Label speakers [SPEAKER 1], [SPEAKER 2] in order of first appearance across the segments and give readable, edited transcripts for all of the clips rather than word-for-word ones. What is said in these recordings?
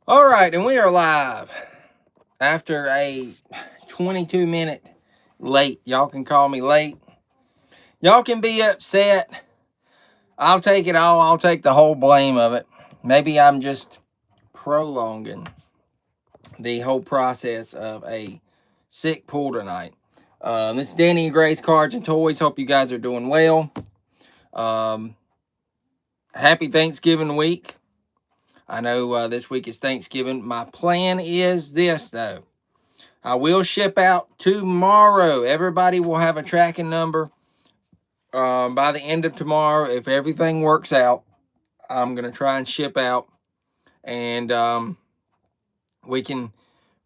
[SPEAKER 1] All right, and we are live after a 22-minute late. Y'all can call me late. Y'all can be upset. I'll take it all. I'll take the whole blame of it. Maybe I'm just prolonging the whole process of a sick pool tonight. This is Danny and Gray's Cards and Toys. Hope you guys are doing well. Happy Thanksgiving week. I know this week is Thanksgiving. My plan is this, though. I will ship out tomorrow. Everybody will have a tracking number by the end of tomorrow. If everything works out, I'm going to try and ship out. And we can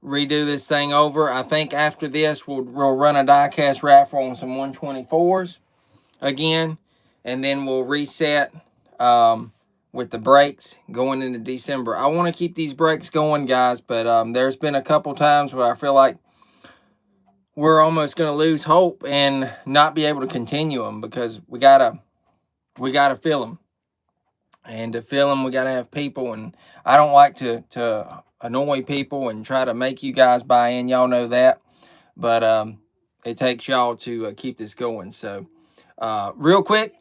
[SPEAKER 1] redo this thing over. I think after this, we'll run a die-cast raffle on some 124s again. And then we'll reset with the breaks going into December. I want to keep these breaks going, guys, but there's been a couple times where I feel like we're almost going to lose hope and not be able to continue them because we gotta fill them, and to fill them we gotta have people. And I don't like to annoy people and try to make you guys buy in. Y'all know that, but it takes y'all to keep this going. So real quick,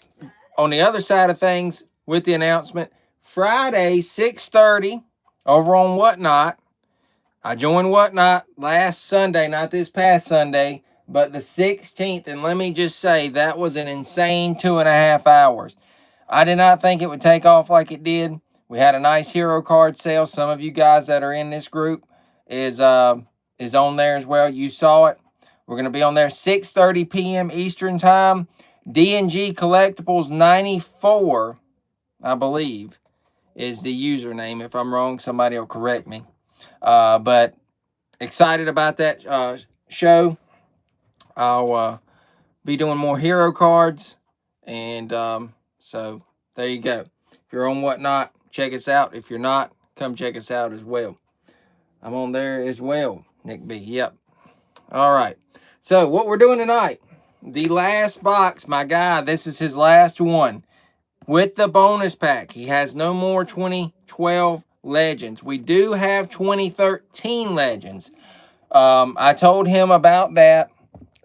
[SPEAKER 1] on the other side of things, with the announcement, Friday 6:30 over on Whatnot. I joined Whatnot last Sunday, not this past Sunday, but the 16th. And let me just say, that was an insane 2.5 hours. I did not think it would take off like it did. We had a nice hero card sale. Some of you guys that are in this group is on there as well. You saw it. We're going to be on there 6:30 p.m. Eastern Time. D&G Collectibles 94, I believe, is the username. If I'm wrong, somebody will correct me. But excited about that show. I'll be doing more hero cards. And so there you go. If you're on Whatnot, check us out. If you're not, come check us out as well. I'm on there as well, Nick B. Yep. All right. So what we're doing tonight, the last box, my guy, this is his last one with the bonus pack. He has no more 2012 Legends. We do have 2013 Legends. I told him about that,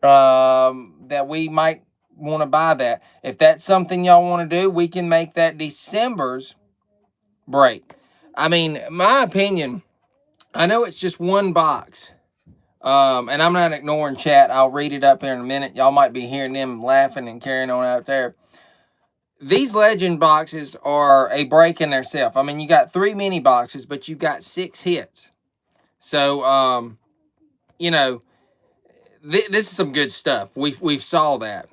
[SPEAKER 1] that we might want to buy that. If that's something y'all want to do, we can make that December's break. I mean, my opinion, I know it's just one box. And I'm not ignoring chat. I'll read it up here in a minute. Y'all might be hearing them laughing and carrying on out there. These legend boxes are a break in themselves. I mean, you got 3 mini boxes, but you got 6 hits. So, you know, this is some good stuff. We've saw that.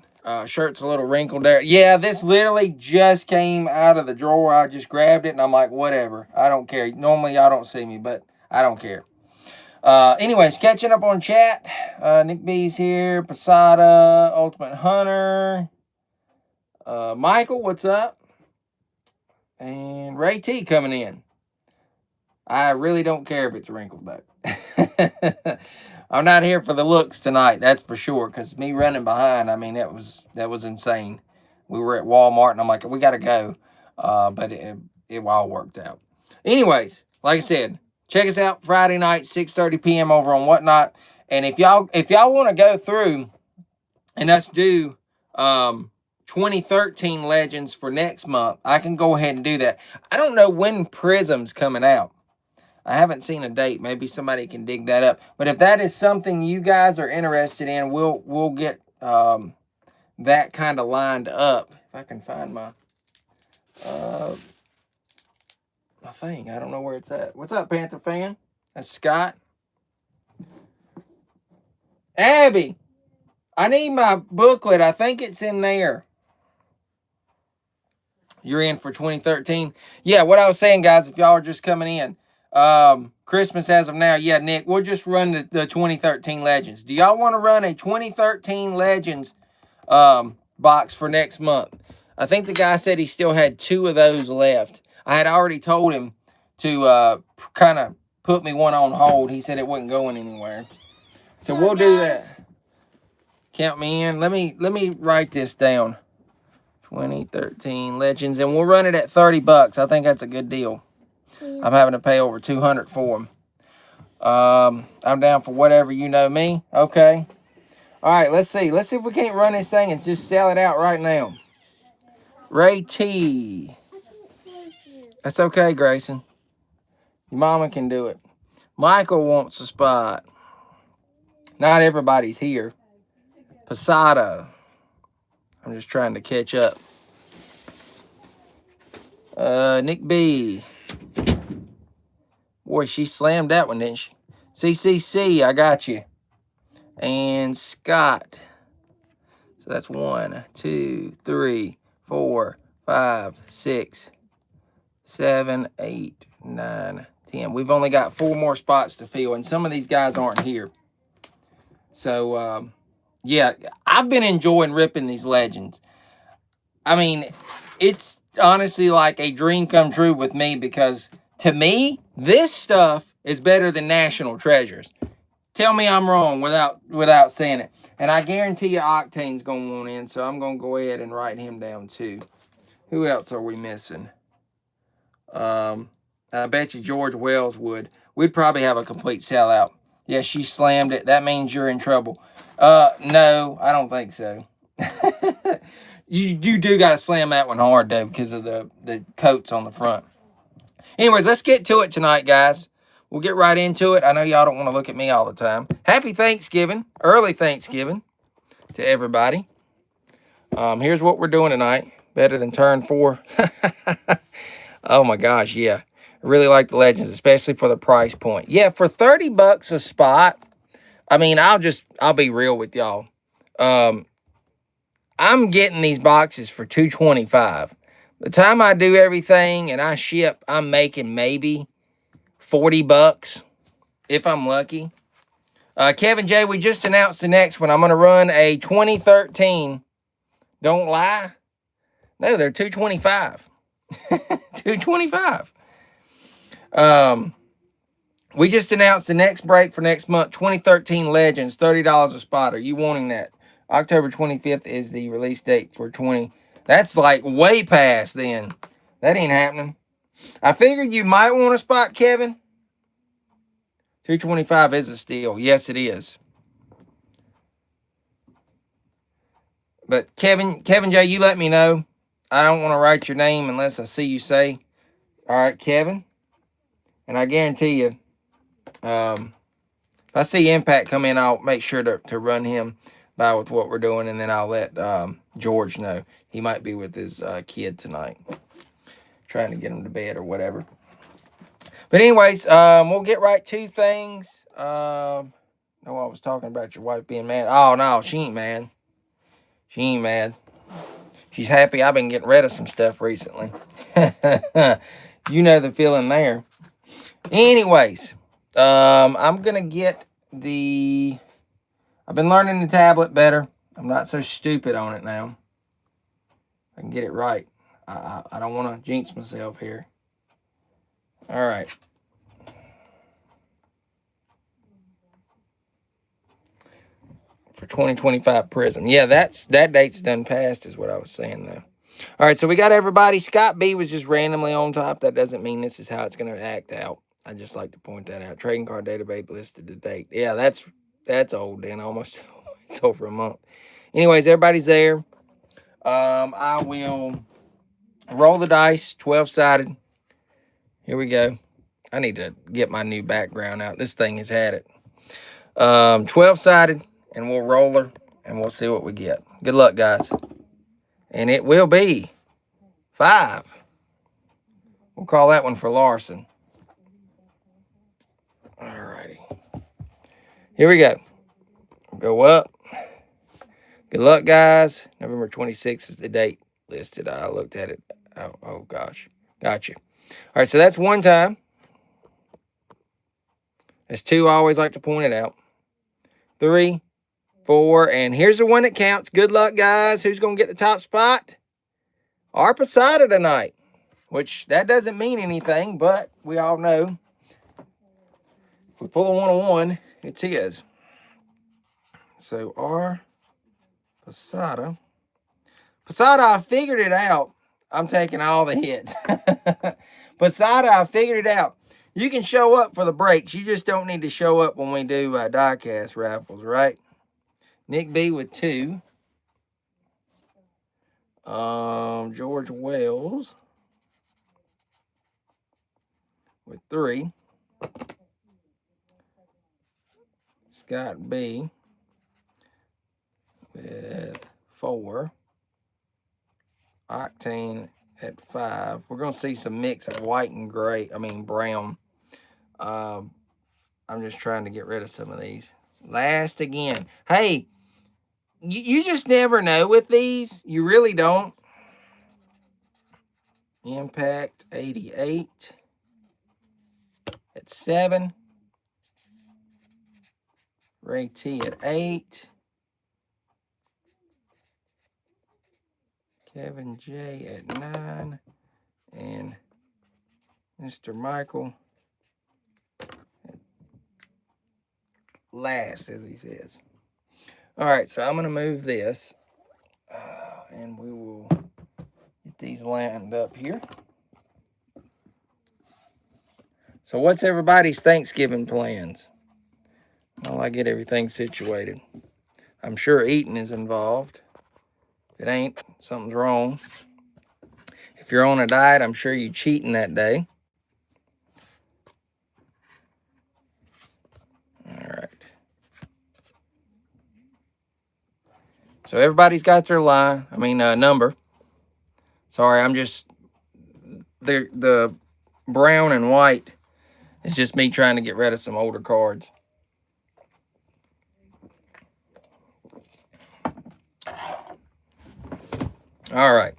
[SPEAKER 1] Shirt's a little wrinkled there. Yeah, this literally just came out of the drawer. I just grabbed it and I'm like, whatever. I don't care. Normally y'all don't see me, but I don't care. Anyways, catching up on chat. Nick B's here. Posada, Ultimate Hunter. Michael, what's up? And Ray T coming in. I really don't care if it's wrinkled though. I'm not here for the looks tonight, that's for sure. Because me running behind, I mean, that was insane. We were at Walmart and I'm like, we gotta go. But it all worked out. Anyways, like I said, check us out Friday night, 6:30 p.m. over on Whatnot. And if y'all want to go through and us do 2013 Legends for next month, I can go ahead and do that. I don't know when Prism's coming out. I haven't seen a date. Maybe somebody can dig that up. But if that is something you guys are interested in, we'll get that kind of lined up. If I can find my thing. I don't know where it's at. What's up, Panther fan? That's Scott. Abby, I need my booklet. I think it's in there. You're in for 2013. Yeah, what I was saying, guys, if y'all are just coming in, Christmas as of now, yeah, Nick, we'll just run the 2013 Legends. Do y'all want to run a 2013 Legends box for next month? I think the guy said he still had 2 of those left. I had already told him to kind of put me one on hold. He said it wasn't going anywhere. So we'll do that. Count me in. Let me write this down. 2013 Legends, and we'll run it at $30. I think that's a good deal. I'm having to pay over $200 for them. I'm down for whatever, you know me. Okay. All right, let's see. Let's see if we can't run this thing and just sell it out right now. Ray T. That's okay, Grayson. Your mama can do it. Michael wants a spot. Not everybody's here. Posada. I'm just trying to catch up. Nick B. Boy, she slammed that one, didn't she? CCC, I got you. And Scott. So that's 1, 2, 3, 4, 5, 6, 7, 8, 9, 10. We've only got 4 more spots to fill, and some of these guys aren't here. So, yeah, I've been enjoying ripping these legends. I mean, it's honestly like a dream come true with me because, to me, this stuff is better than National Treasures. Tell me I'm wrong without saying it. And I guarantee you Octane's going to want in, so I'm going to go ahead and write him down too. Who else are we missing? I bet you George Wells would. We'd probably have a complete sellout. Yeah, she slammed it. That means you're in trouble. No, I don't think so. you do got to slam that one hard, though, because of the coats on the front. Anyways, let's get to it tonight, guys. We'll get right into it. I know y'all don't want to look at me all the time. Happy Thanksgiving. Early Thanksgiving to everybody. Here's what we're doing tonight. Better than turn 4. Oh, my gosh, yeah. I really like the Legends, especially for the price point. Yeah, for $30 a spot, I mean, I'll be real with y'all. I'm getting these boxes for $225. The time I do everything and I ship, I'm making maybe $40 if I'm lucky. Kevin J, we just announced the next one. I'm going to run a 2013. Don't lie. No, they're $225. $225. We just announced the next break for next month, 2013 Legends, $30 a spot. Are you wanting that? October 25th is the release date for 20. That's like way past then. That ain't happening. I figured you might want a spot, Kevin. 225 is a steal. Yes, it is. But Kevin J, you let me know. I don't want to write your name unless I see you say. All right, Kevin. And I guarantee you, if I see Impact come in, I'll make sure to run him by with what we're doing, and then I'll let George know. He might be with his kid tonight, trying to get him to bed or whatever. But anyways, we'll get right to things. No, I was talking about your wife being mad. Oh, no, she ain't mad. She ain't mad. She's happy I've been getting rid of some stuff recently. You know the feeling there. Anyways, I'm going to get I've been learning the tablet better. I'm not so stupid on it now. I can get it right. I don't want to jinx myself here. All right. For 2025 Prism. Yeah, that date's done passed is what I was saying, though. All right, so we got everybody. Scott B was just randomly on top. That doesn't mean this is how it's going to act out. I just like to point that out. Trading card database listed to date. Yeah, that's old, Dan. Almost. It's over a month. Anyways, everybody's there. I will roll the dice, 12-sided. Here we go. I need to get my new background out. This thing has had it. 12-sided, and we'll roll her, and we'll see what we get. Good luck, guys. And it will be 5. We'll call that one for Larson. Alrighty. Here we go. Go up. Good luck, guys. November 26th is the date listed. I looked at it. Oh gosh. Gotcha. All right, so that's 1 time. That's 2. I always like to point it out. 3, 4, and here's the one that counts. Good luck, guys. Who's going to get the top spot? Our Posada tonight, which that doesn't mean anything, but we all know if we pull a 1-on-1, it's his. So our Posada. Posada, I figured it out. I'm taking all the hits. Posada, I figured it out. You can show up for the breaks. You just don't need to show up when we do die-cast raffles, right? Nick B with 2. George Wells with 3. Scott B with 4. Octane at 5. We're going to see some mix of white and gray. I mean, brown. I'm just trying to get rid of some of these. Last again. Hey, you just never know with these. You really don't. Impact 88 at 7. Ray T at 8. Kevin J at 9. And Mr. Michael at last, as he says. All right, so I'm going to move this. And we will get these lined up here. So what's everybody's Thanksgiving plans? While I get everything situated. I'm sure eating is involved. If it ain't, something's wrong. If you're on a diet, I'm sure you're cheating that day. All right. So everybody's got their number. Sorry, I'm just, the brown and white is just me trying to get rid of some older cards. All right.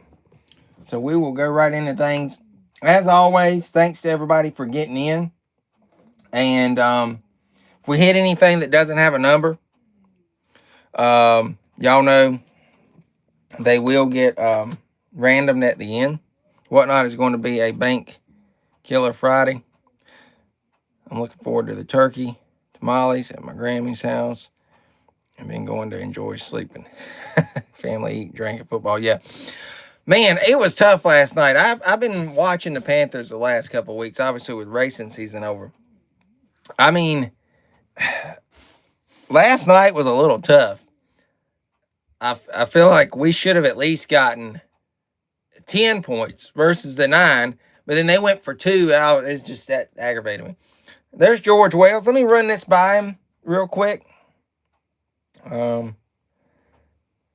[SPEAKER 1] So we will go right into things. As always, thanks to everybody for getting in. And if we hit anything that doesn't have a number, y'all know they will get random at the end. Whatnot is going to be a Bank Killer Friday. I'm looking forward to the turkey, tamales at my Grammy's house, and then going to enjoy sleeping. Family, eat, drinking, football. Yeah. Man, it was tough last night. I've been watching the Panthers the last couple of weeks, obviously with racing season over. I mean, last night was a little tough. I feel like we should have at least gotten 10 points versus the 9, but then they went for 2. It's just that aggravated me. There's George Wells. Let me run this by him real quick.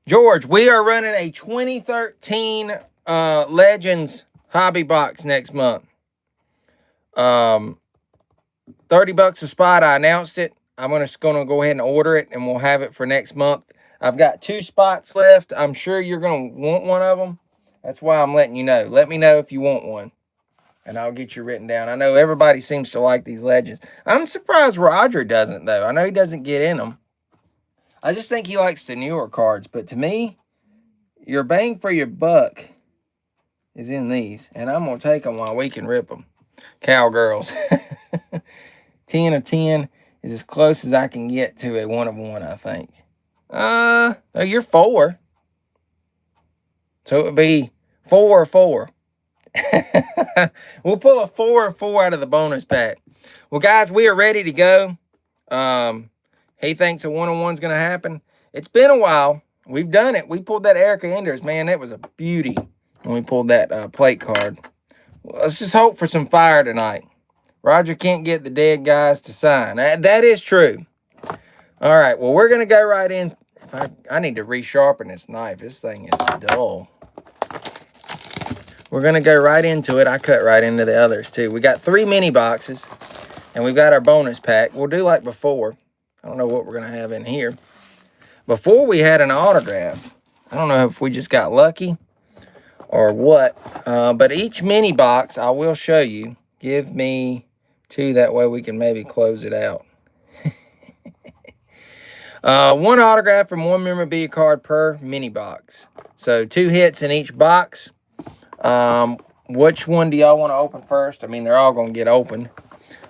[SPEAKER 1] George, we are running a 2013 Legends hobby box next month. $30 a spot. I announced it. I'm gonna go ahead and order it, and we'll have it for next month. I've got 2 spots left. I'm sure you're gonna want one of them. That's why I'm letting you know. Let me know if you want one, and I'll get you written down. I know everybody seems to like these Legends. I'm surprised Roger doesn't, though. I know he doesn't get in them. I just think he likes the newer cards. But to me, your bang for your buck is in these, and I'm gonna take them while we can rip them. Cowgirls. 10 of 10 is as close as I can get to a 1 of 1, I think. No, you're 4. So it would be 4 or 4. We'll pull a 4 or 4 out of the bonus pack. Well, guys, we are ready to go. He thinks a 1 of 1's going to happen. It's been a while. We've done it. We pulled that Erica Enders. Man, that was a beauty when we pulled that plate card. Well, let's just hope for some fire tonight. Roger can't get the dead guys to sign. That is true. All right, well, we're going to go right in. I need to resharpen this knife. This thing is dull. We're going to go right into it. I cut right into the others, too. We got 3 mini boxes, and we've got our bonus pack. We'll do like before. I don't know what we're going to have in here. Before, we had an autograph. I don't know if we just got lucky or what. But each mini box, I will show you. Give me 2. That way we can maybe close it out. 1 autograph and 1 memorabilia card per mini box. So 2 hits in each box. Which one do y'all want to open first? I mean, they're all going to get opened.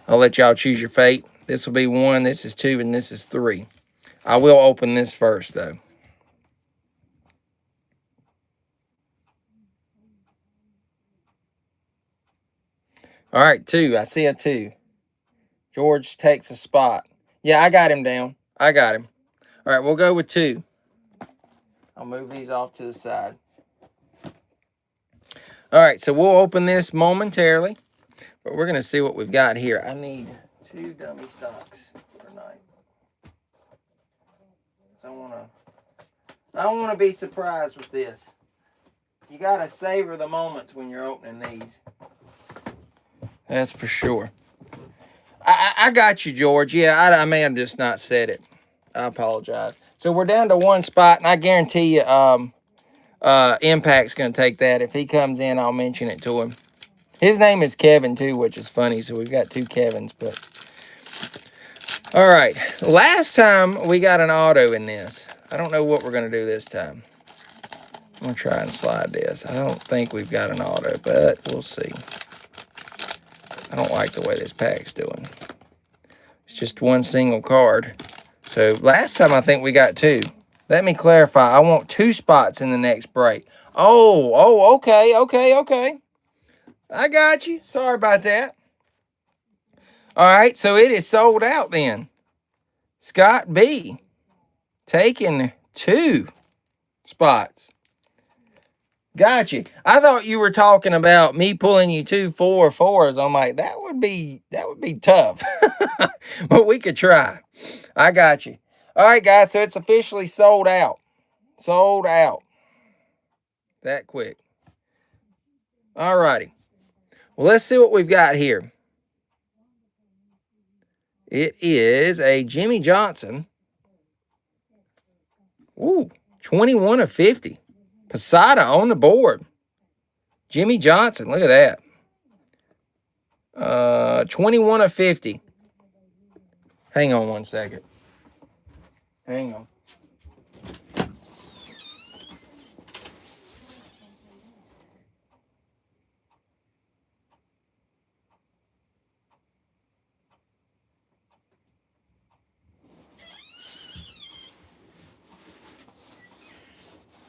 [SPEAKER 1] I'll let y'all choose your fate. This will be 1, this is 2, and this is 3. I will open this first, though. All right, 2. I see a 2. George takes a spot. Yeah, I got him down. I got him. All right, we'll go with 2. I'll move these off to the side. All right, so we'll open this momentarily, but we're going to see what we've got here. I need 2 dummy stocks for night. So I want to be surprised with this. You got to savor the moments when you're opening these. That's for sure. I got you, George. Yeah, I may have just not said it. I apologize. So we're down to 1 spot, and I guarantee you Impact's going to take that. If he comes in, I'll mention it to him. His name is Kevin, too, which is funny, so we've got 2 Kevins. But all right, last time we got an auto in this. I don't know what we're going to do this time. I'm going to try and slide this. I don't think we've got an auto, but we'll see. I don't like the way this pack's doing. It's just 1 single card. So last time I think we got 2. Let me clarify. I want 2 spots in the next break. Oh, okay. I got you. Sorry about that. All right, so it is sold out then. Scott B. taking 2 spots. Got you. I thought you were talking about me pulling you 2 4-4s. I'm like, that would be tough. But we could try. I got you. All right, guys, so it's officially sold out. Sold out. That quick. All righty. Well, let's see what we've got here. It is a Jimmy Johnson. Ooh, 21 of 50. Posada on the board. Jimmy Johnson, look at that. 21 of 50. Hang on 1 second. Hang on.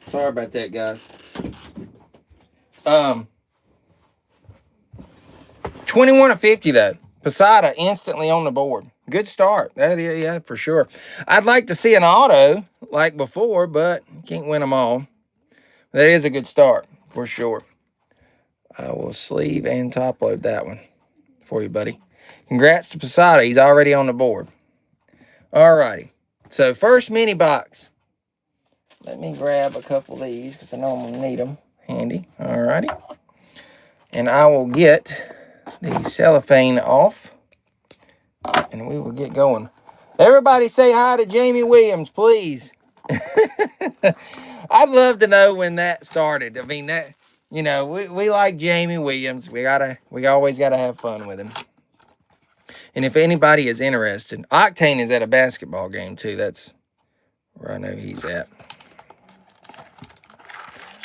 [SPEAKER 1] Sorry about that, guys. 21 of 50, though. Posada instantly on the board. Good start. That is, yeah, for sure. I'd like to see an auto like before, but you can't win them all. That is a good start, for sure. I will sleeve and top load that one for you, buddy. Congrats to Posada. He's already on the board. All righty. So, first mini box. Let me grab a couple of these because I know I'm going to need them handy. All righty. And I will get the cellophane off. And we will get going. Everybody say hi to Jamie Williams, please. I'd love to know when that started. I mean, that, you know, we like Jamie Williams. We always gotta have fun with him. And if anybody is interested, Octane is at a basketball game too. That's where I know he's at.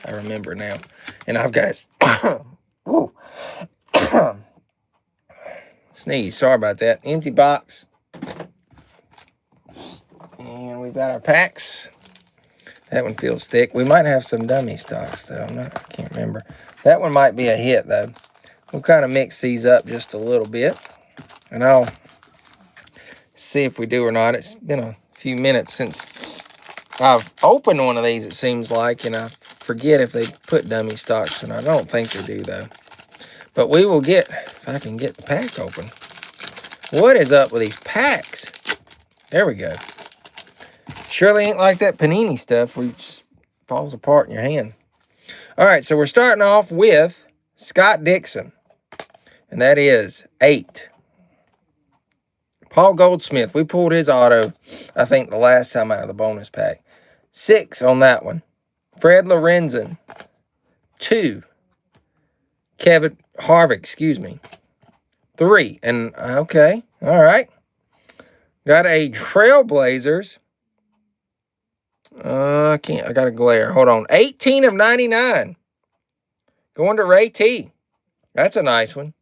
[SPEAKER 1] I remember now. And I've got his sneeze. Sorry about that. Empty box. And we've got our packs. That one feels thick. We might have some dummy stocks, though. I can't remember. That one might be a hit, though. We'll kind of mix these up just a little bit. And I'll see if we do or not. It's been a few minutes since I've opened one of these, it seems like. And I forget if they put dummy stocks in. I don't think they do, though. But we will get, if I can get the pack open. What is up with these packs? There we go. Surely ain't like that Panini stuff where it just falls apart in your hand. All right, so we're starting off with Scott Dixon. And that is 8. Paul Goldsmith, we pulled his auto, I think, the last time out of the bonus pack. 6 on that one. Fred Lorenzen. 2. Kevin Harvick, 3. And, okay, all right. Got a Trailblazers. I got a glare. Hold on. 18 of 99. Going to Ray T. That's a nice one.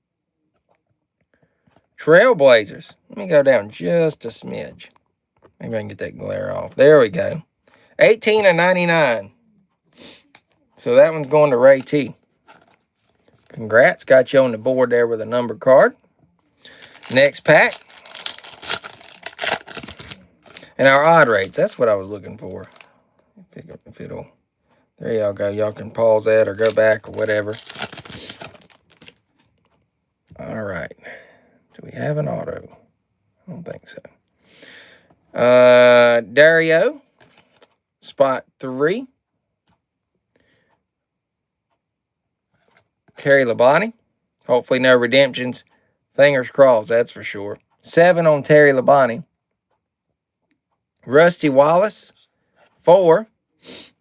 [SPEAKER 1] Trailblazers. Let me go down just a smidge. Maybe I can get that glare off. There we go. 18 of 99. So that one's going to Ray T. Congrats. Got you on the board there with a number card. Next pack. And our odd rates. That's what I was looking for. If it'll. There y'all go. Y'all can pause that or go back or whatever. All right. Do we have an auto? I don't think so. Dario. Spot 3. Terry Labonte. Hopefully no redemptions. Fingers crossed, that's for sure. 7 on Terry Labonte. Rusty Wallace. 4.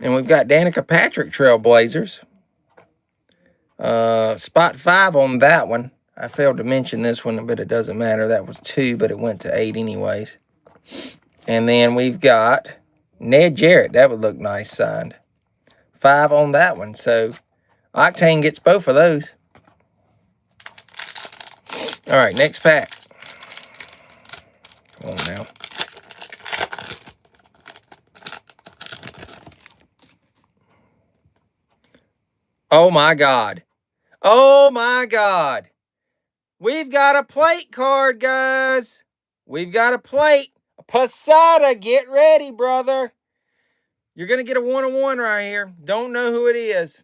[SPEAKER 1] And we've got Danica Patrick Trailblazers. Spot 5 on that one. I failed to mention this one, but it doesn't matter. That was 2, but it went to 8 anyways. And then we've got Ned Jarrett. That would look nice signed. 5 on that one. So Octane gets both of those. All right, next pack. Come on now. Oh, my God. Oh, my God. We've got a plate card, guys. We've got a plate. Posada, get ready, brother. You're going to get a 1-of-1 right here. Don't know who it is.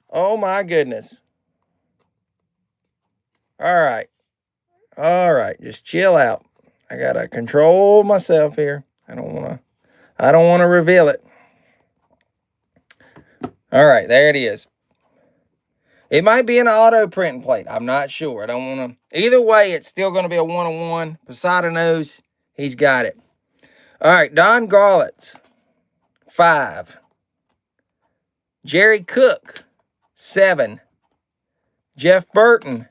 [SPEAKER 1] Oh, my goodness. All right. All right. Just chill out. I got to control myself here. I don't want to reveal it. All right. There it is. It might be an auto print plate. I'm not sure. I don't want to. Either way, it's still going to be a 1-of-1. Posada knows he's got it. All right. Don Garlitz, 5. Jerry Cook, 7. Jeff Burton,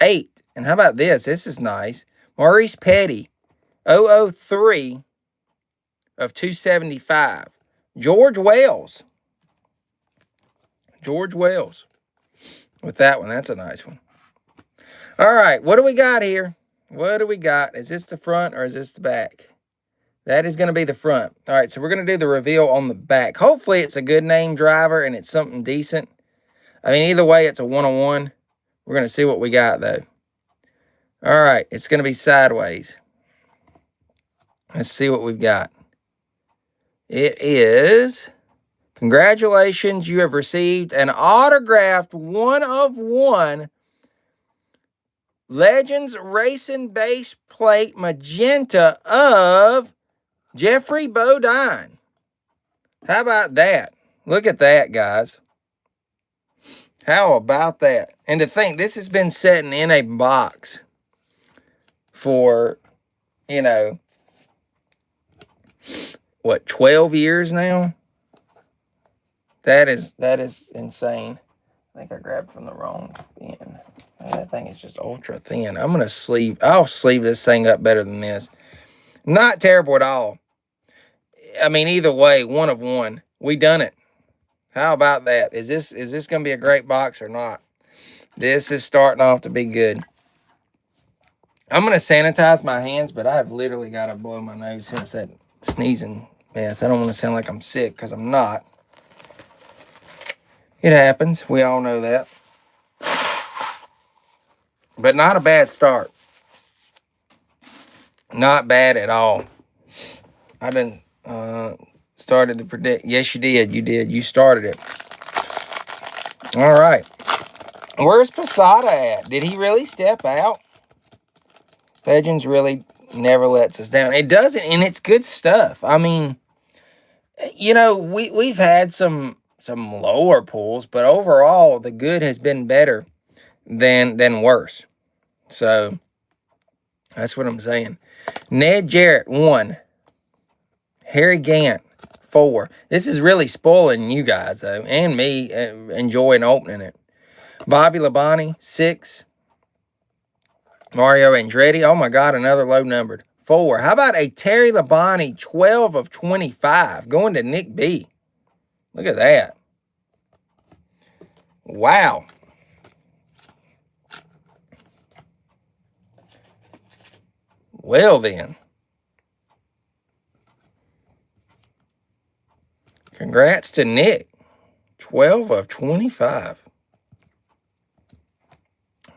[SPEAKER 1] 8. And how about this? This is nice. Maurice Petty, 003 of 275. George Wells. George Wells. With that one, that's a nice one. All right, what do we got here? What do we got? Is this the front or is this the back? That is going to be the front. All right, so we're going to do the reveal on the back. Hopefully it's a good name driver and it's something decent. I mean, either way, it's a 1-of-1. We're going to see what we got, though. All right, it's going to be sideways. Let's see what we've got. It is, congratulations, you have received an autographed 1-of-1 Legends Racing Base Plate Magenta of Jeffrey Bodine. How about that? Look at that, guys. How about that? And to think, this has been sitting in a box for, you know, what, 12 years now? That is insane. I think I grabbed from the wrong bin. That thing is just ultra thin. I'll sleeve this thing up better than this. Not terrible at all. I mean, either way, 1-of-1. We done it. How about that? Is this going to be a great box or not? This is starting off to be good. I'm going to sanitize my hands, but I've literally got to blow my nose since that sneezing mess. I don't want to sound like I'm sick because I'm not. It happens. We all know that. But not a bad start. Not bad at all. I done started the predict. Yes, you did. You did. You started it. All right. Where's Posada at? Did he really step out? Legends really never lets us down. It doesn't, and it's good stuff. I mean, you know, we've had some lower pulls, but overall the good has been better than worse. So that's what I'm saying. Ned Jarrett, 1. Harry Gant, 4. This is really spoiling you guys, though, and me enjoying opening it. Bobby Labonte, 6. Mario Andretti, oh my God, another low numbered. 4. How about a Terry Labonte, 12 of 25, going to Nick B. Look at that. Wow. Well then. Congrats to Nick. 12 of 25.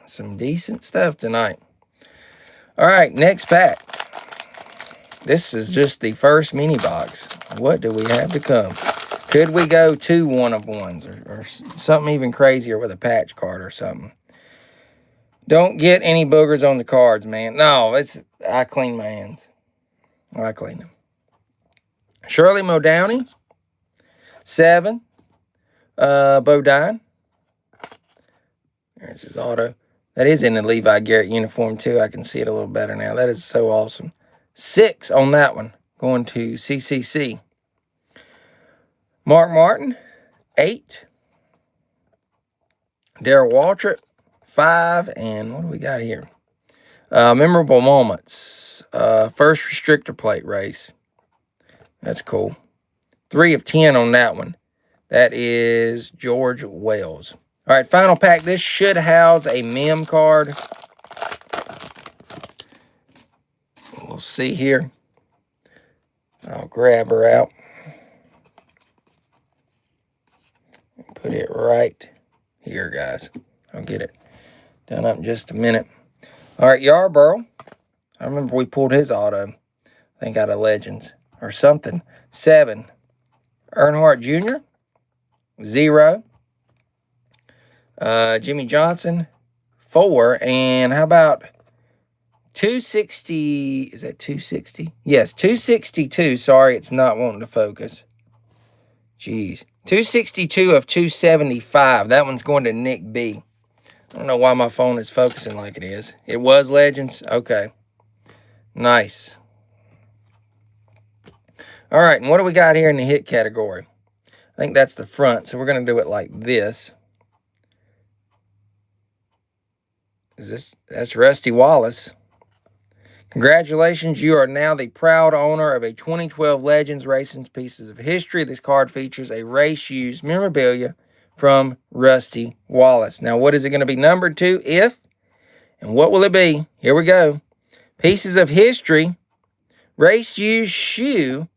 [SPEAKER 1] Some decent stuff tonight. All right, next pack. This is just the first mini box. What do we have to come? Could we go 2 one-of-ones or something even crazier with a patch card or something? Don't get any boogers on the cards, man. No, I clean my hands. I clean them. Shirley Muldowney. 7. Bodine. There's his auto. That is in the Levi Garrett uniform, too. I can see it a little better now. That is so awesome. 6 on that one. Going to CCC. Mark Martin. 8. Darrell Waltrip. 5. And what do we got here? Memorable moments. First restrictor plate race. That's cool. 3 of 10 on that one. That is George Wells. All right, final pack. This should house a mem card. We'll see here. I'll grab her out. Put it right here, guys. I'll get it done up in just a minute. All right, Yarborough. I remember we pulled his auto. I think out of Legends or something. 7. Earnhardt Jr. 0. Jimmy Johnson. 4. And how about 260? Is that 260? Yes, 262. Sorry, it's not wanting to focus. Jeez. 262 of 275. That one's going to Nick B. I don't know why my phone is focusing like it is. It was Legends? Okay. Nice. All right, and what do we got here in the hit category? I think that's the front, so we're going to do it like this. That's Rusty Wallace. Congratulations, you are now the proud owner of a 2012 Legends Racing Pieces of History. This card features a race-used memorabilia from Rusty Wallace. Now, what is it going to be numbered to? If, and what will it be? Here we go. Pieces of History, race-used shoe,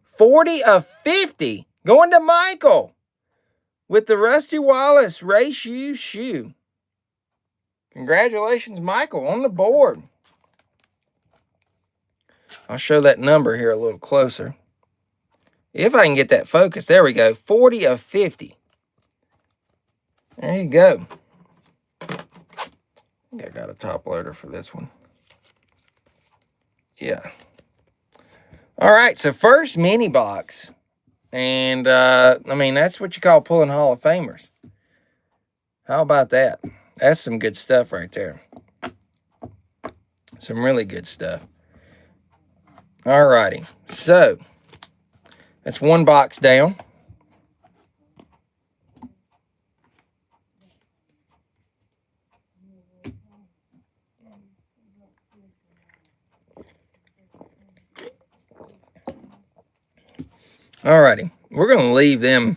[SPEAKER 1] 40 of 50, going to Michael with the Rusty Wallace race-used shoe. Congratulations, Michael, on the board. I'll show that number here a little closer. If I can get that focus. There we go. 40 of 50. There you go. I think I got a top loader for this one. Yeah. All right, so first mini box. And, I mean, that's what you call pulling Hall of Famers. How about that? That's some good stuff right there. Some really good stuff. All righty, so that's one box down. All righty, we're going to leave them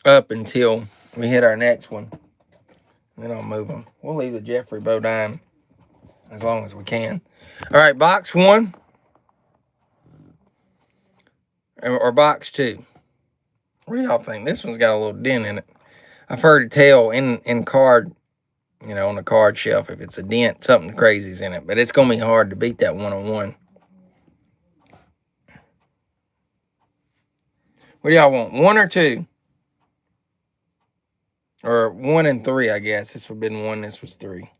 [SPEAKER 1] up until we hit our next one. Then I'll move them. We'll leave the Jeffrey Bodine as long as we can. All right, box 1 or box 2. What do y'all think? This one's got a little dent in it. I've heard it tell in card, you know, on the card shelf, if it's a dent, something crazy's in it. But it's going to be hard to beat that 1-on-1. What do y'all want? 1 or 2? Or 1 and 3, I guess. This would have been 1, this was 3.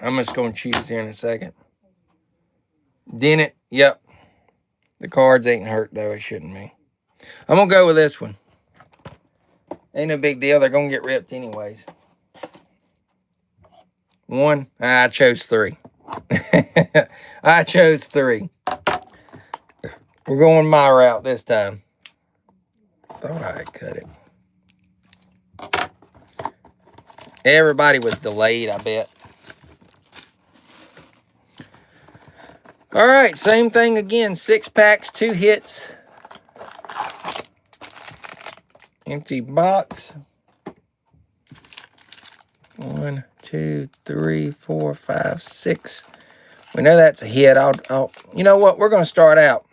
[SPEAKER 1] I'm just going to choose here in a second. Dent it? Yep. The cards ain't hurt, though. It shouldn't be. I'm going to go with this one. Ain't no big deal. They're going to get ripped anyways. 1. I chose 3. I chose 3. We're going my route this time. Thought I had cut it. Everybody was delayed, I bet. All right, same thing again. 6 packs, 2 hits. Empty box. 1, 2, 3, 4, 5, 6. We know that's a hit. I'll you know what? We're going to start out.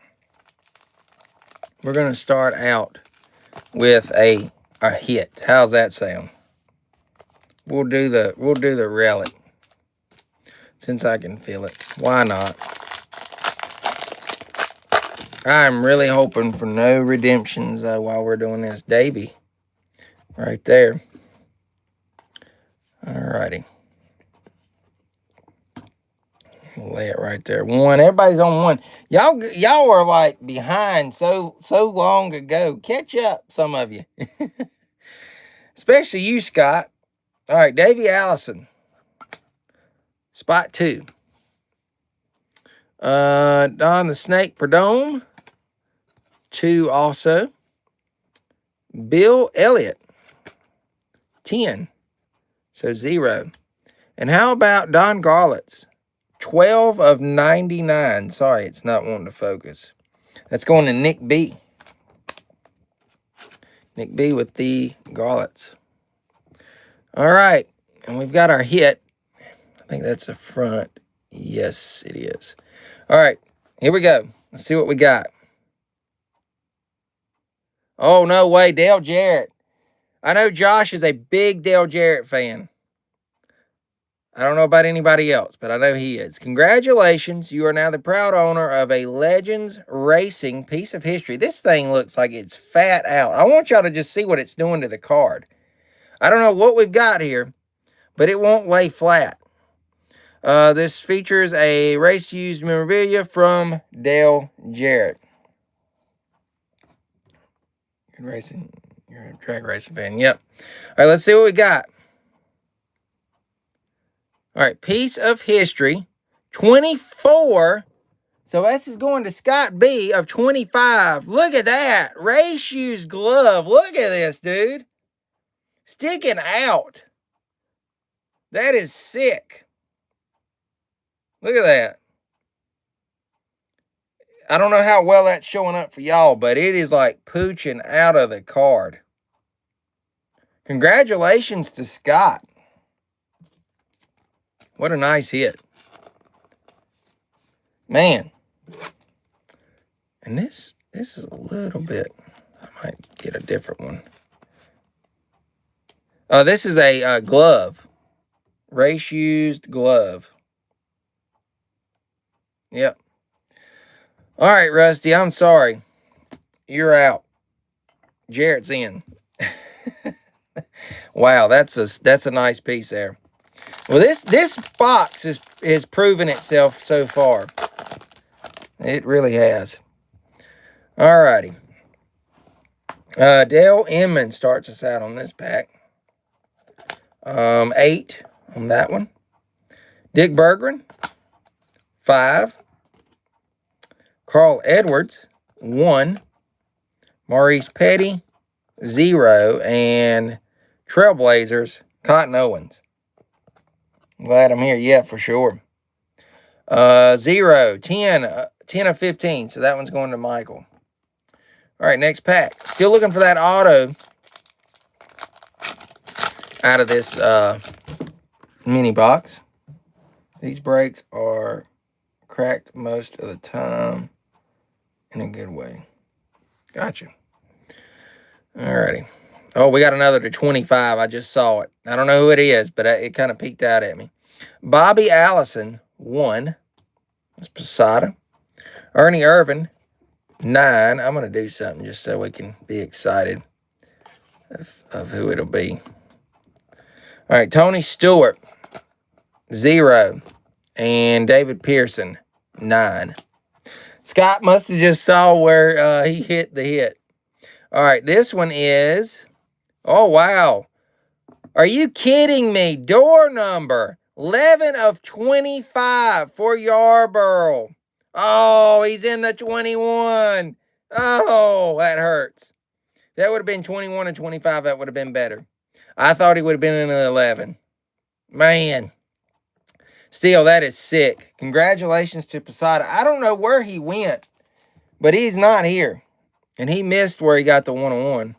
[SPEAKER 1] We're going to start out with a a hit. How's that sound? We'll do the relic. Since I can feel it. Why not? I'm really hoping for no redemptions while we're doing this. Davy. Right there. Alrighty. We'll lay it right there. One. Everybody's on one. Y'all are like behind so long ago. Catch up, some of you. Especially you, Scott. All right, Davy Allison. Spot 2. Don the Snake Perdome. 2 also. Bill Elliott. 10. So 0. And how about Don Garlits? 12 of 99. Sorry, it's not wanting to focus. That's going to Nick B. Nick B with the Garlits. All right. And we've got our hit. I think that's the front. Yes, it is. All right. Here we go. Let's see what we got. Oh, no way. Dale Jarrett. I know Josh is a big Dale Jarrett fan. I don't know about anybody else, but I know he is. Congratulations. You are now the proud owner of a Legends Racing piece of history. This thing looks like it's fat out. I want y'all to just see what it's doing to the card. I don't know what we've got here, but it won't lay flat. This features a race-used memorabilia from Dale Jarrett. Good racing. You're a drag racing fan. Yep. All right, let's see what we got. All right, piece of history, 24. So this is going to Scott B of 25. Look at that. Race used glove. Look at this, dude. Sticking out. That is sick. Look at that. I don't know how well that's showing up for y'all, but it is like pooching out of the card. Congratulations to Scott. What a nice hit. Man. And this is a little bit, I might get a different one. This is a glove. Race used glove. Yep. All right, Rusty, I'm sorry. You're out. Jarrett's in. Wow, that's a nice piece there. Well, this box is proven itself so far. It really has. All righty. Dale Inman starts us out on this pack. 8 on that one. Dick Berggren, 5. Carl Edwards, 1. Maurice Petty, 0. And Trailblazers, Cotton Owens. Glad I'm here. Yeah, for sure. 0, 10, 10 of 15. So that one's going to Michael. All right, next pack. Still looking for that auto out of this mini box. These brakes are cracked most of the time in a good way. Gotcha. All righty. Oh, we got another to 25. I just saw it. I don't know who it is, but it kind of peeked out at me. Bobby Allison, 1. That's Posada. Ernie Irvan, 9. I'm going to do something just so we can be excited of who it'll be. All right, Tony Stewart, 0. And David Pearson, 9. Scott must have just saw where he hit the hit. All right, this one is... Oh, wow. Are you kidding me? Door number 11 of 25 for Yarborough. Oh, he's in the 21. Oh, that hurts. That would have been 21 and 25. That would have been better. I thought he would have been in the 11. Man. Still, that is sick. Congratulations to Posada. I don't know where he went, but he's not here. And he missed where he got the 1-on-1.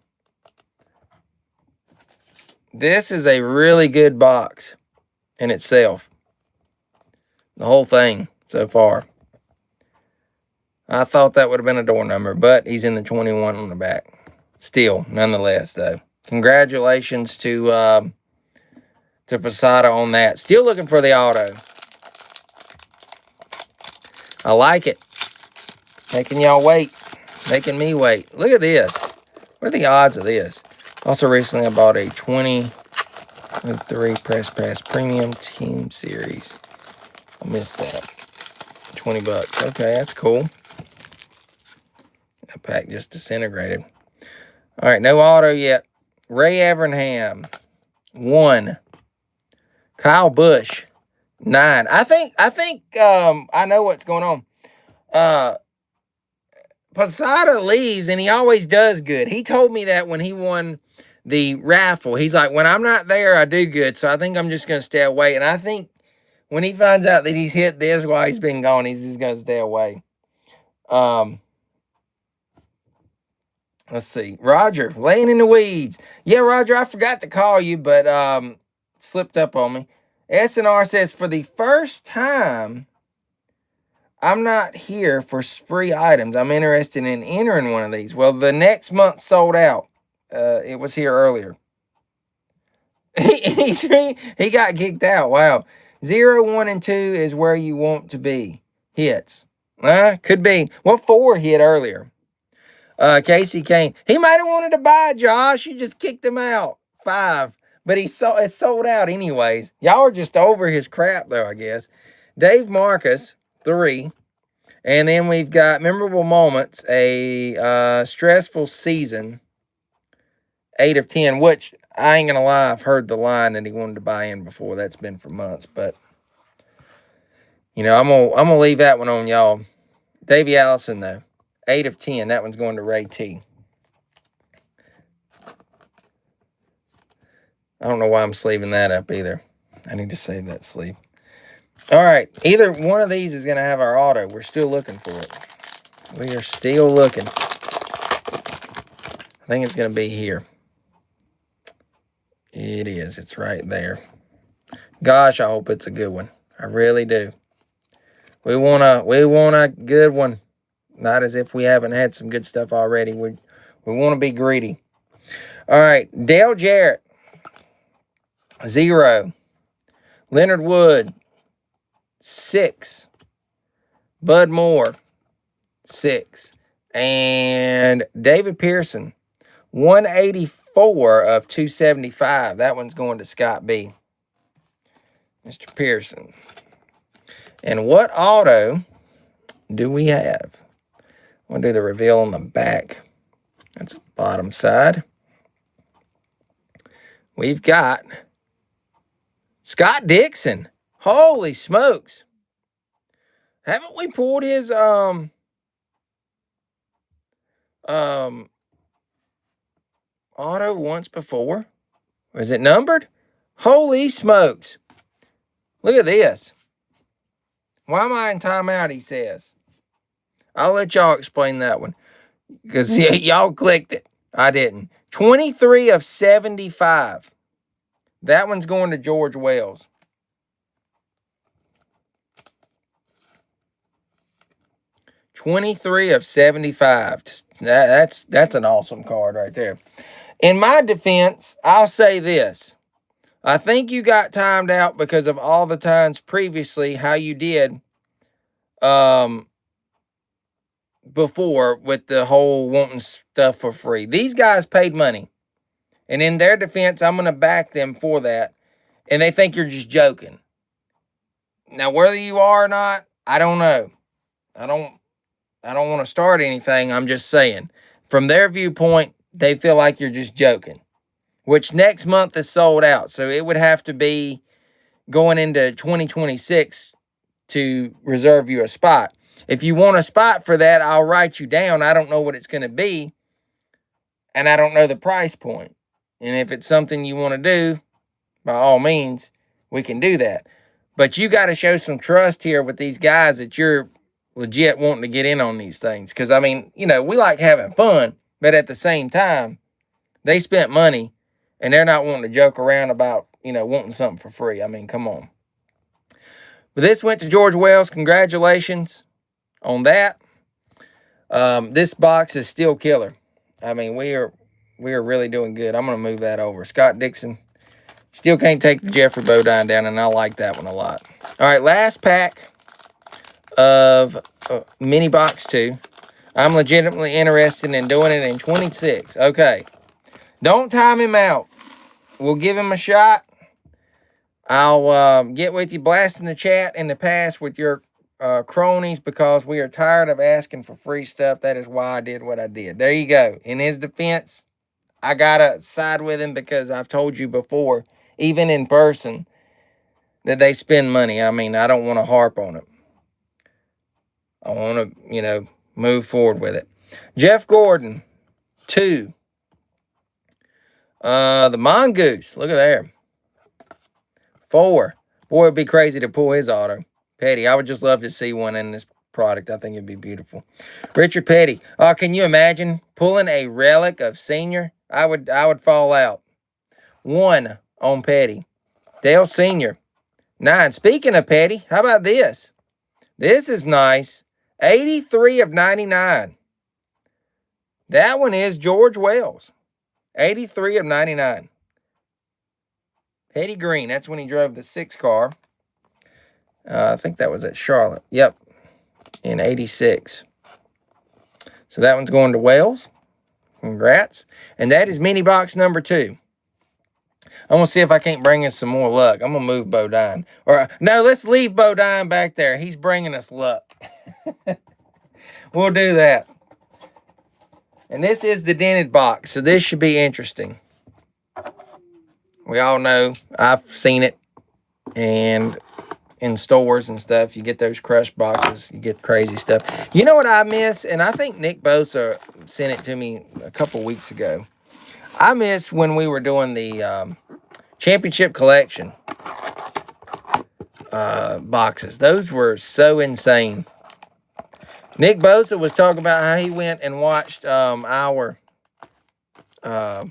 [SPEAKER 1] This is a really good box in itself. The whole thing so far. I thought that would have been a door number, but he's in the 21 on the back. Still, nonetheless, though. Congratulations to Posada on that. Still looking for the auto. I like it. Making y'all wait. Making me wait. Look at this. What are the odds of this? Also recently I bought a 23 Press Pass Premium Team Series. I missed that. 20 bucks. Okay, that's cool. That pack just disintegrated. All right, no auto yet. Ray Evernham, 1. Kyle Busch, 9. I think I know what's going on. Posada leaves, and he always does good. He told me that when he won the raffle. He's like, when I'm not there, I do good. So I think I'm just going to stay away. And I think when he finds out that he's hit this while he's been gone, he's just going to stay away. Let's see. Roger, laying in the weeds. Yeah, Roger, I forgot to call you, but slipped up on me. SNR says, for the first time, I'm not here for free items. I'm interested in entering one of these. Well, the next month sold out. It was here earlier. He got kicked out. Wow. 0, 1, and 2 is where you want to be. Hits. Could be. Well, 4 hit earlier. Casey Kane. He might have wanted to buy Josh. You just kicked him out. 5. But it's sold out anyways. Y'all are just over his crap, though, I guess. Dave Marcus, 3. And then we've got memorable moments, a stressful season, 8 of 10, which I ain't going to lie, I've heard the line that he wanted to buy in before. That's been for months. But, you know, I'm gonna leave that one on y'all. Davey Allison, though, 8 of 10. That one's going to Ray T. I don't know why I'm sleeving that up either. I need to save that sleeve. All right. Either one of these is going to have our auto. We're still looking for it. We are still looking. I think it's going to be here. It is. It's right there. Gosh, I hope it's a good one. I really do. We want a good one. Not as if we haven't had some good stuff already. We want to be greedy. All right. Dale Jarrett, 0. Leonard Wood, 6. Bud Moore, 6. And David Pearson, 184 of 275. That one's going to Scott B. Mr. Pearson. And what auto do we have? I'm going to do the reveal on the back. That's the bottom side. We've got Scott Dixon. Holy smokes. Haven't we pulled his auto once before? Or is it numbered? Holy smokes. Look at this. Why am I in timeout, he says. I'll let y'all explain that one. Because y'all clicked it. I didn't. 23 of 75. That one's going to George Wells. $23 of 75. That's an awesome card right there. In my defense, I'll say this. I think you got timed out because of all the times previously how you did before with the whole wanting stuff for free. These guys paid money. And in their defense, I'm going to back them for that. And they think you're just joking. Now, whether you are or not, I don't know. I don't want to start anything. I'm just saying. From their viewpoint, they feel like you're just joking. Which next month is sold out. So it would have to be going into 2026 to reserve you a spot. If you want a spot for that, I'll write you down. I don't know what it's going to be. And I don't know the price point. And if it's something you want to do, by all means, we can do that. But you got to show some trust here with these guys that you're legit wanting to get in on these things. Because, I mean, you know, we like having fun. But at the same time, they spent money. And they're not wanting to joke around about, you know, wanting something for free. I mean, come on. But this went to George Wells. Congratulations on that. This box is still killer. I mean, we are really doing good. I'm going to move that over. Scott Dixon. Still can't take the Jeffrey Bodine down, and I like that one a lot. All right, last pack of mini box 2. I'm legitimately interested in doing it in 26. Okay. Don't time him out. We'll give him a shot. I'll get with you, blasting the chat in the past with your cronies, because we are tired of asking for free stuff. That is why I did what I did. There you go. In his defense, I got to side with him because I've told you before, even in person, that they spend money. I mean, I don't want to harp on it. I want to, move forward with it. Jeff Gordon, 2. The Mongoose, look at there. 4. Boy, it'd be crazy to pull his auto. Petty, I would just love to see one in this product. I think it'd be beautiful. Richard Petty. Oh, can you imagine pulling a relic of Senior? I would fall out. 1 on Petty. Dale Senior. 9. Speaking of Petty, how about this? This is nice. 83 of 99. That one is George Wells. 83 of 99. Petty Green. That's when he drove the 6 car. I think that was at Charlotte. Yep. In 86. So that one's going to Wells. Congrats. And that is mini box number 2. I'm going to see if I can't bring us some more luck. I'm going to move Bodine. Or, no, let's leave Bodine back there. He's bringing us luck. We'll do that. And this is the dented box, so this should be interesting. We all know, I've seen it, and in stores and stuff, you get those crushed boxes, you get crazy stuff. You know what I miss? And I think Nick Bosa sent it to me a couple weeks ago. I miss when we were doing the championship collection boxes. Those were so insane. Nick Bosa was talking about how he went and watched our hot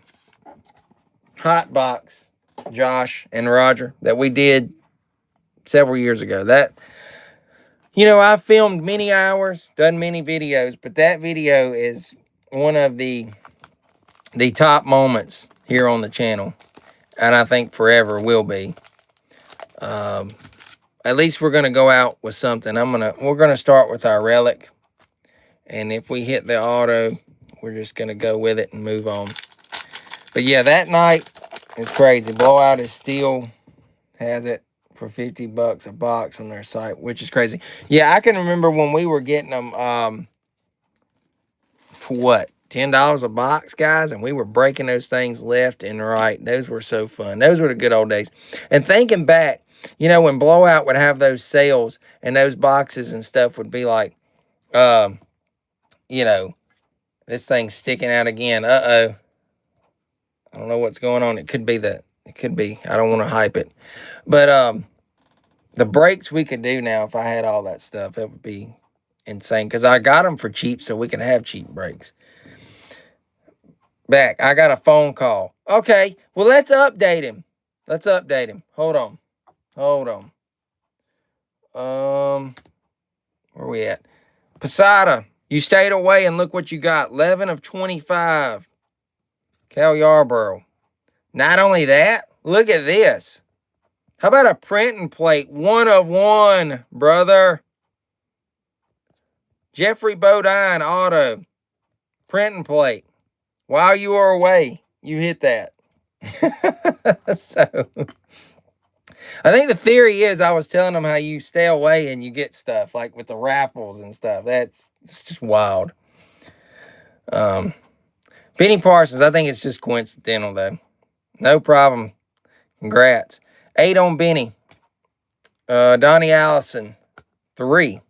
[SPEAKER 1] box, Josh and Roger, that we did several years ago. That, I filmed many hours, done many videos, but that video is one of the top moments here on the channel, and I think forever will be. At least we're gonna go out with something. We're gonna start with our relic. And if we hit the auto, we're just going to go with it and move on. But yeah, that night is crazy. Blowout is still has it for $50 a box on their site, which is crazy. Yeah, I can remember when we were getting them for what? $10 a box, guys, and we were breaking those things left and right. Those were so fun. Those were the good old days. And thinking back, when Blowout would have those sales and those boxes and stuff would be like, this thing's sticking out again. Uh-oh. I don't know what's going on. It could be. I don't want to hype it. But the breaks we could do now, if I had all that stuff, that would be insane. Because I got them for cheap, so we can have cheap breaks. Back. I got a phone call. Okay. Well, let's update him. Hold on. Where we at? Posada. You stayed away and look what you got. 11 of 25. Cal Yarborough. Not only that, look at this. How about a print and plate? 1 of 1, brother. Jeffrey Bodine auto. Print and plate. While you were away, you hit that. So, I think the theory is I was telling them how you stay away and you get stuff, like with the raffles and stuff. It's just wild. Benny Parsons, I think it's just coincidental, though. No problem. Congrats. 8 on Benny. Donnie Allison, 3.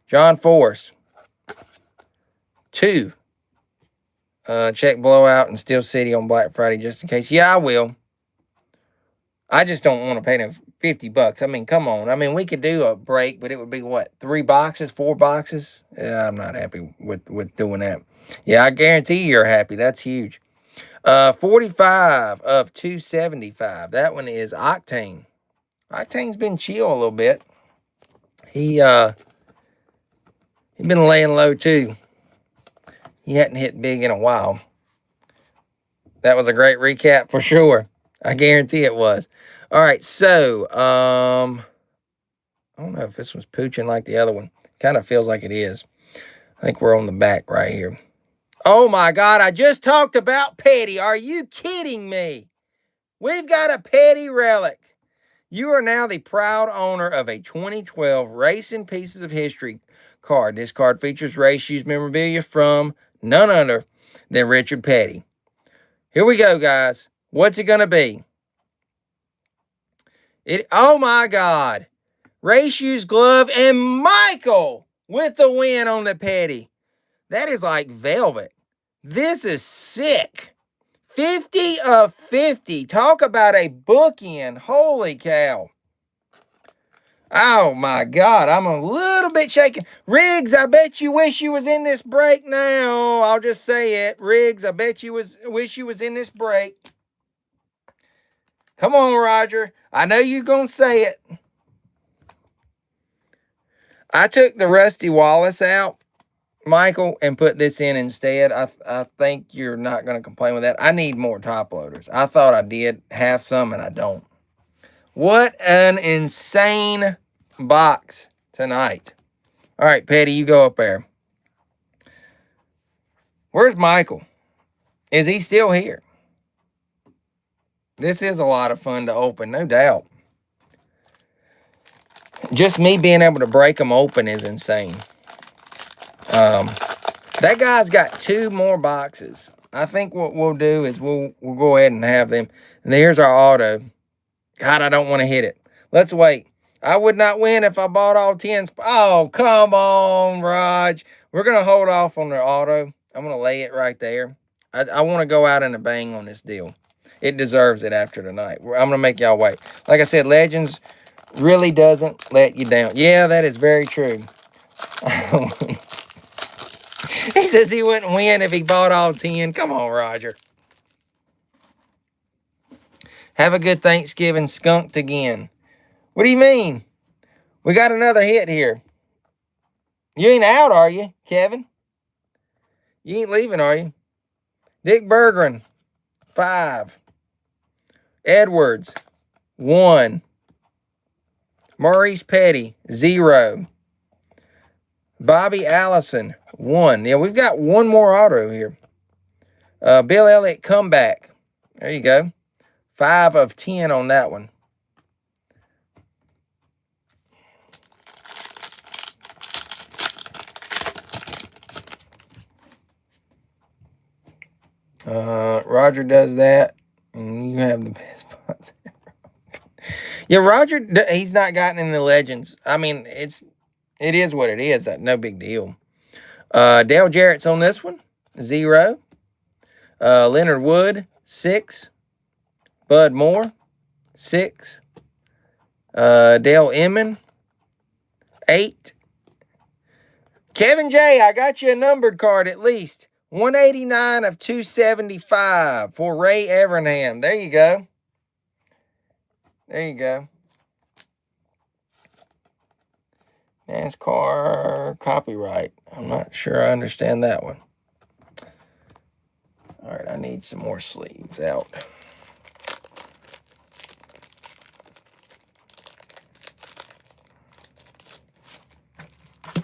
[SPEAKER 1] John Force, 2. Check Blowout and Steel City on Black Friday just in case. Yeah, I will. I just don't want to pay them $50. I mean, come on. I mean, we could do a break, but it would be what? 3 boxes, 4 boxes? Yeah, I'm not happy with doing that. Yeah, I guarantee you're happy. That's huge. 45 of 275. That one is Octane. Octane's been chill a little bit. He's been laying low too. He hadn't hit big in a while. That was a great recap for sure. I guarantee it was. All right, so I don't know if this one's pooching like the other one. Kind of feels like it is. I think we're on the back right here. Oh my God, I just talked about Petty. Are you kidding me? We've got a Petty relic. You are now the proud owner of a 2012 Racing Pieces of History card. This card features race shoes memorabilia from none other than Richard Petty. Here we go, guys. What's it going to be? Oh my God. Race shoes glove and Michael with the win on the Petty. That is like velvet. This is sick. 50 of 50. Talk about a bookend. Holy cow. Oh my God, I'm a little bit shaken. Riggs, I bet you wish you was in this break now. I'll just say it. Riggs, I bet you wish you was in this break. Come on, Roger. I know you're going to say it. I took the Rusty Wallace out, Michael, and put this in instead. I think you're not going to complain with that. I need more top loaders. I thought I did have some, and I don't. What an insane box tonight. All right, Petty, you go up there. Where's Michael? Is he still here? This is a lot of fun to open, no doubt. Just me being able to break them open is insane. That guy's got 2 more boxes. I think what we'll do is we'll go ahead and have them. And here's our auto. God, I don't want to hit it. Let's wait. I would not win if I bought all 10. Oh, come on, Raj. We're going to hold off on the auto. I'm going to lay it right there. I want to go out in a bang on this deal. It deserves it after tonight. I'm going to make y'all wait. Like I said, Legends really doesn't let you down. Yeah, that is very true. He says he wouldn't win if he bought all 10. Come on, Roger. Have a good Thanksgiving. Skunked again. What do you mean? We got another hit here. You ain't out, are you, Kevin? You ain't leaving, are you? Dick Bergeron, 5. Edwards, 1. Maurice Petty, 0. Bobby Allison, 1. Yeah, we've got one more auto here. Bill Elliott comeback. There you go. 5 of 10 on that one. Roger does that, and you have the best spots ever. Yeah, Roger, he's not gotten into Legends. I mean, it is what it is. No big deal. Dale Jarrett's on this one, 0. Leonard Wood, 6. Bud Moore, 6. Dale Emmon, 8. Kevin J., I got you a numbered card at least. 189 of 275 for Ray Evernham. There you go. There you go. NASCAR copyright. I'm not sure I understand that one. All right, I need some more sleeves out.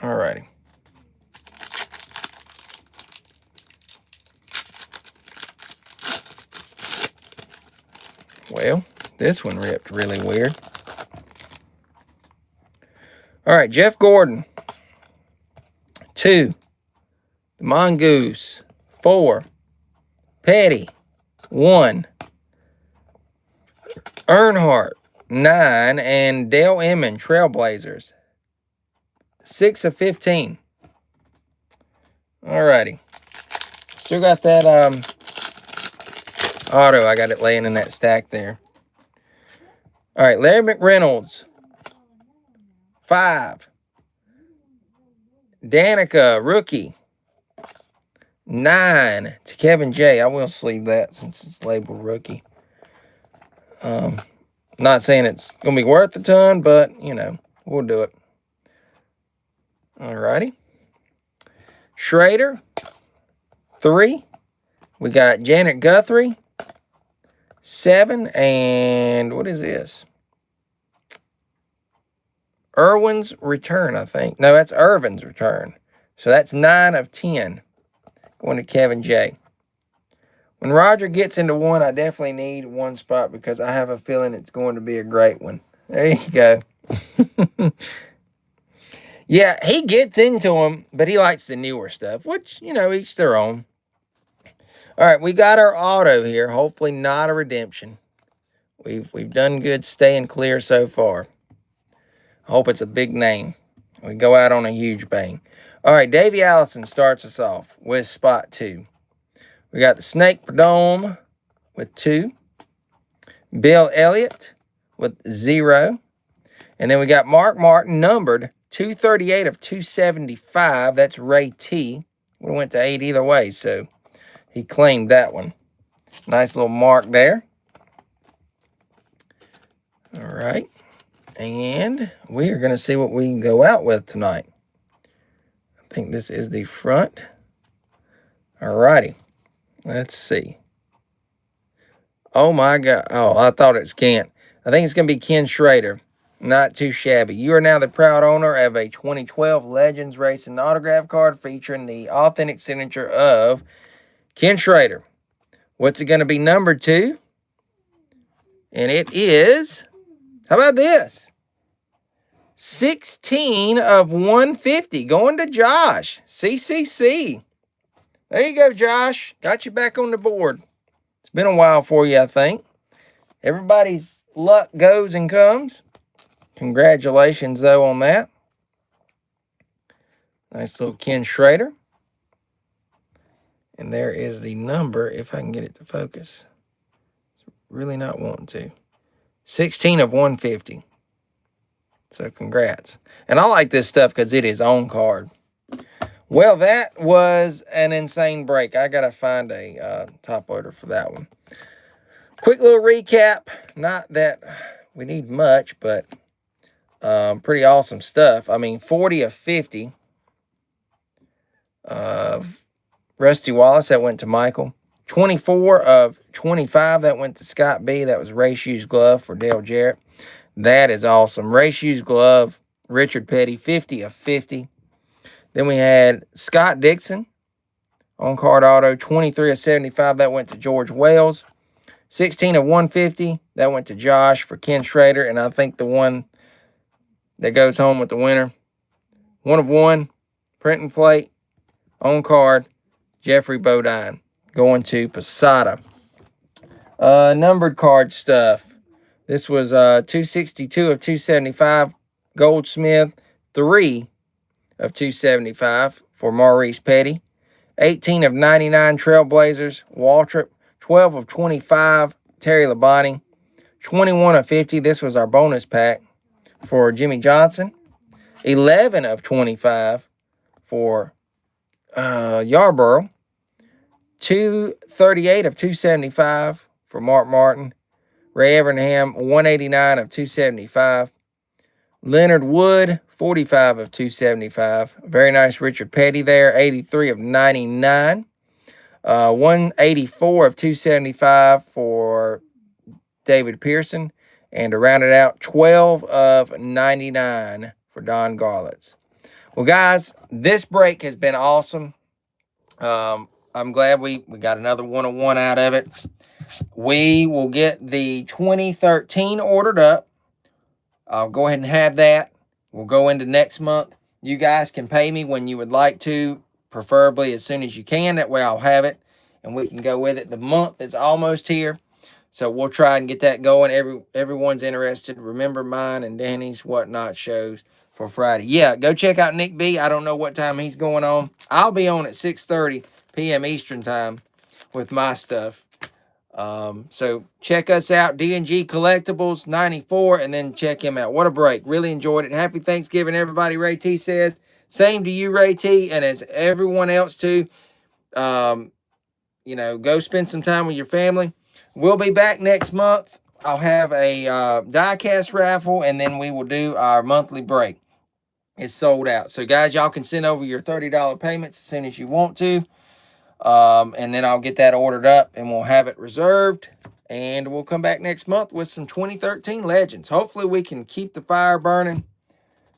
[SPEAKER 1] All righty. Well, this one ripped really weird. All right, Jeff Gordon. 2. The Mongoose. 4. Petty. 1. Earnhardt. 9. And Dale Emmon, Trailblazers. 6 of 15. All righty. Still got that auto. I got it laying in that stack there. All right, Larry McReynolds, 5. Danica, rookie, 9 to Kevin J. I will sleeve that since it's labeled rookie. Not saying it's going to be worth a ton, but, you know, we'll do it. All righty. Schrader, 3. We got Janet Guthrie, 7, and what is this? Irwin's return, I think. No, that's Irvin's return. So that's 9 of 10 going to Kevin J. When Roger gets into one, I definitely need one spot because I have a feeling it's going to be a great one. There you go. Yeah, he gets into them, but he likes the newer stuff, which, you know, each their own. All right, we got our auto here. Hopefully not a redemption. We've done good staying clear so far. I hope it's a big name. We go out on a huge bang. All right, Davey Allison starts us off with spot 2. We got the Snake Dome with 2. Bill Elliott with 0. And then we got Mark Martin numbered 238 of 275. That's Ray T. We went to 8 either way, so he claimed that one. Nice little mark there. All right. And we are going to see what we can go out with tonight. I think this is the front. All righty. Let's see. Oh, my God. Oh, I thought it's Kent. I think it's going to be Ken Schrader. Not too shabby. You are now the proud owner of a 2012 Legends Racing autograph card featuring the authentic signature of Ken Schrader. What's it going to be numbered to? And it is, how about this? 16 of 150 going to Josh. CCC. There you go, Josh. Got you back on the board. It's been a while for you, I think. Everybody's luck goes and comes. Congratulations, though, on that. Nice little Ken Schrader. And there is the number, if I can get it to focus. It's really not wanting to. 16 of 150. So, congrats. And I like this stuff because it is on card. Well, that was an insane break. I got to find a top loader for that one. Quick little recap. Not that we need much, but pretty awesome stuff. I mean, 40 of 50 of Rusty Wallace. That went to Michael. 24 of 25. That went to Scott B. That was Ray Shoes Glove for Dale Jarrett. That is awesome. Ray Shoes Glove, Richard Petty, 50 of 50. Then we had Scott Dixon on card auto, 23 of 75. That went to George Wells. 16 of 150. That went to Josh for Ken Schrader. And I think the one that goes home with the winner, 1 of 1, printing plate, on card, Jeffrey Bodine, going to Posada. Numbered card stuff. This was 262 of 275, Goldsmith, 3 of 275 for Maurice Petty. 18 of 99, Trailblazers, Waltrip. 12 of 25, Terry Labonte. 21 of 50, this was our bonus pack for Jimmy Johnson. 11 of 25 for Yarborough. 238 of 275 for Mark Martin. Ray Evernham, 189 of 275. Leonard Wood, 45 of 275. Very nice Richard Petty there, 83 of 99. 184 of 275 for David Pearson. And to round it out, 12 of 99 for Don Garlitz. Well, guys, this break has been awesome. I'm glad we got another 101 out of it. We will get the 2013 ordered up. I'll go ahead and have that. We'll go into next month. You guys can pay me when you would like to, preferably as soon as you can. That way I'll have it, and we can go with it. The month is almost here, so we'll try and get that going. Everyone's interested. Remember mine and Danny's Whatnot shows for Friday. Yeah, go check out Nick B. I don't know what time he's going on. I'll be on at 6:30 p.m. Eastern time with my stuff. So check us out, D&G Collectibles 94, and then check him out. What a break. Really enjoyed it. Happy Thanksgiving, everybody, Ray T says. Same to you, Ray T, and as everyone else too. Go spend some time with your family. We'll be back next month. I'll have a die-cast raffle, and then we will do our monthly break. It's sold out. So, guys, y'all can send over your $30 payments as soon as you want to. And then I'll get that ordered up, and we'll have it reserved. And we'll come back next month with some 2013 legends. Hopefully we can keep the fire burning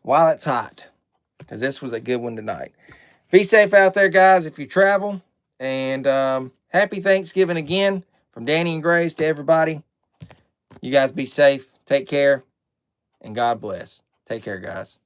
[SPEAKER 1] while it's hot, because this was a good one tonight. Be safe out there, guys, if you travel. And happy Thanksgiving again from Danny and Grace to everybody. You guys be safe. Take care. And God bless. Take care, guys.